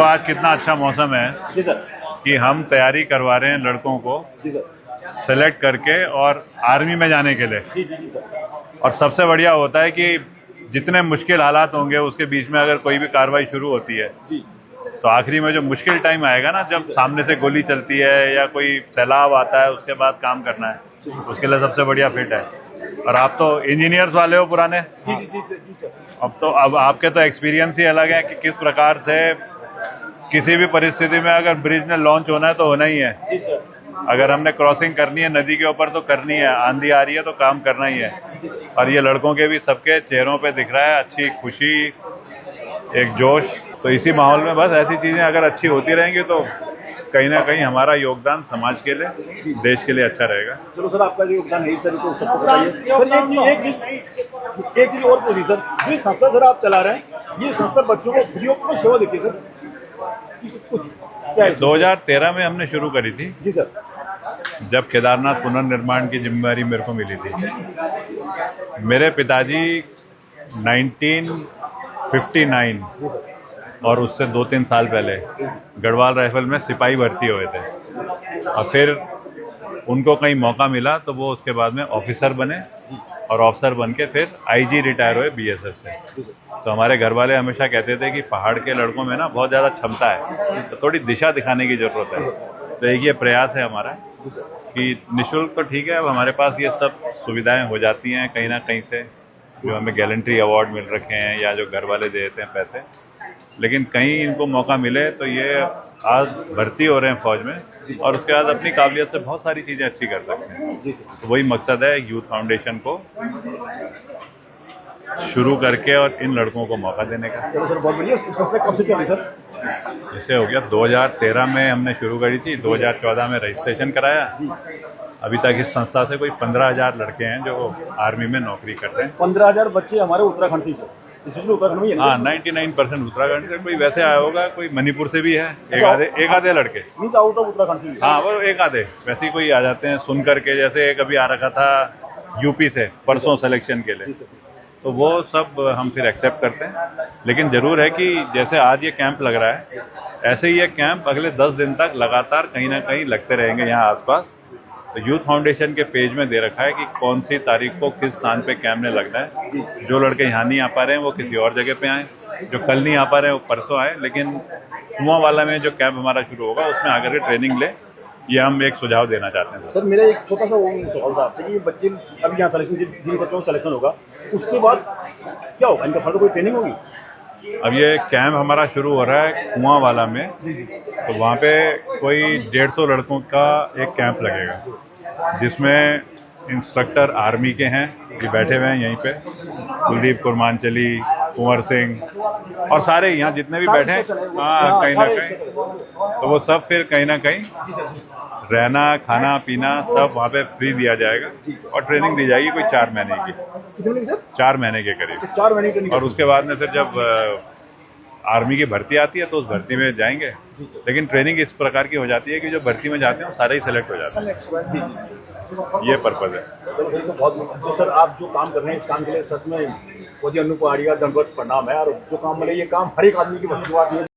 देखो आज कितना अच्छा मौसम है जी सर। कि हम तैयारी करवा रहे हैं लड़कों को जी सर। सेलेक्ट करके और आर्मी में जाने के लिए। जी जी जी सर। और सबसे बढ़िया होता है कि जितने मुश्किल हालात होंगे उसके बीच में अगर कोई भी कार्रवाई शुरू होती है जी तो आखिरी में जो मुश्किल टाइम आएगा ना, जब सामने से गोली चलती है या कोई सैलाब आता है, उसके बाद काम करना है, उसके लिए सबसे बढ़िया फिट है। और आप तो इंजीनियर्स वाले हो पुराने, जी जी जी जी सर। अब आपके तो एक्सपीरियंस ही अलग है कि किस प्रकार से किसी भी परिस्थिति में अगर ब्रिज ने लॉन्च होना है तो होना ही है। जी सर। अगर हमने क्रॉसिंग करनी है नदी के ऊपर तो करनी है, आंधी आ रही है तो काम करना ही है। और ये लड़कों के भी सबके चेहरों पे दिख रहा है अच्छी खुशी, एक जोश। तो इसी माहौल में बस ऐसी चीजें अगर अच्छी होती रहेंगी तो कहीं ना कहीं हमारा योगदान समाज के लिए, देश के लिए अच्छा रहेगा। चलो सर, आपका जो योगदान है सर तो सबको बताइए सर। एक चीज और पूछी सर, ये संस्था सर आप चला रहे हैं, ये संस्था बच्चों को फ्री ऑफ सेवा देती है सर, कुछ क्या है? 2013 में हमने शुरू करी थी, जी सर। जब केदारनाथ पुनर्निर्माण की जिम्मेदारी मेरे को मिली थी। मेरे पिताजी 1959 और उससे 2-3 साल पहले गढ़वाल राइफल में सिपाही भर्ती हुए थे, और फिर उनको कहीं मौका मिला तो वो उसके बाद में ऑफिसर बने, और ऑफिसर बन के फिर आईजी रिटायर हुए बीएसएफ से। तो हमारे घर वाले हमेशा कहते थे कि पहाड़ के लड़कों में ना बहुत ज़्यादा क्षमता है, तो थोड़ी दिशा दिखाने की ज़रूरत है। तो एक ये प्रयास है हमारा कि निःशुल्क तो ठीक है, अब हमारे पास ये सब सुविधाएं हो जाती हैं कहीं ना कहीं से, जो हमें गैलेंट्री अवार्ड मिल रखे हैं या जो घर वाले दे देते हैं पैसे, लेकिन कहीं इनको मौका मिले तो ये आज भर्ती हो रहे हैं फौज में, और उसके बाद अपनी काबिलियत से बहुत सारी चीज़ें अच्छी कर सकते हैं। तो वही मकसद है यूथ फाउंडेशन को शुरू करके और इन लड़कों को मौका देने का। चलो सर, बहुत बढ़िया। संस्था कब से चली सर? जैसे हो गया 2013 में हमने शुरू करी थी, 2014 में रजिस्ट्रेशन कराया। अभी तक इस संस्था से कोई 15,000 लड़के हैं जो आर्मी में नौकरी करते हैं। 15,000 बच्चे हमारे उत्तराखंड से सर? उत्तराखंड में? हाँ, 99% उत्तराखंड से, कोई वैसे आया होगा, कोई मणिपुर से भी है, एक आधे लड़के। मीन्स आउट ऑफ उत्तराखंड से? हाँ, वो एक आधे वैसे ही कोई आ जाते हैं सुन करके। जैसे एक अभी आ रखा था यूपी से परसों सिलेक्शन के लिए, तो वो सब हम फिर एक्सेप्ट करते हैं। लेकिन जरूर है कि जैसे आज ये कैंप लग रहा है, ऐसे ही ये कैंप अगले 10 दिन तक लगातार कहीं ना कहीं लगते रहेंगे यहाँ आसपास। तो यूथ फाउंडेशन के पेज में दे रखा है कि कौन सी तारीख को किस स्थान पे कैंप में लगना है। जो लड़के यहाँ नहीं आ पा रहे हैं वो किसी और जगह पे आए, जो कल नहीं आ पा रहे हैं वो परसों आए, लेकिन कुआं वाला में जो कैंप हमारा शुरू होगा उसमें आकर के ट्रेनिंग ले, ये हम एक सुझाव देना चाहते हैं। सर मेरा एक छोटा सा सवाल था आपसे कि बच्चे अभी यहाँ सिलेक्शन, जिन बच्चों का सिलेक्शन होगा उसके बाद क्या होगा, इनका फर्दर कोई ट्रेनिंग होगी? अब ये कैंप हमारा शुरू हो रहा है कुआं वाला में, तो वहाँ पे कोई 150 लड़कों का एक कैंप लगेगा, जिसमें इंस्ट्रक्टर आर्मी के हैं, ये बैठे हुए हैं यहीं पे, कुलदीप कुरमांचली, कुंवर सिंह और सारे यहाँ जितने भी बैठे हैं, हाँ कहीं ना कहीं, तो वो सब फिर कहीं ना कहीं रहना खाना पीना सब वहाँ पे फ्री दिया जाएगा, और ट्रेनिंग दी जाएगी कोई 4 महीने की। कितने सर? 4 महीने के करीब। 4 महीने ट्रेनिंग। और उसके बाद में फिर जब आर्मी की भर्ती आती है तो उस भर्ती में जाएंगे। लेकिन ट्रेनिंग इस प्रकार की हो जाती है कि जो भर्ती में जाते हैं वो सारे ही सिलेक्ट हो जाते हैं। ये पर्पज है। तो बहुत सर, आप जो काम कर रहे हैं इस काम के लिए सच में बहुत ही अनुपहाड़िया दंडवत प्रणाम है। और जो काम मतलब ये काम हर एक आदमी की बस की बात नहीं है।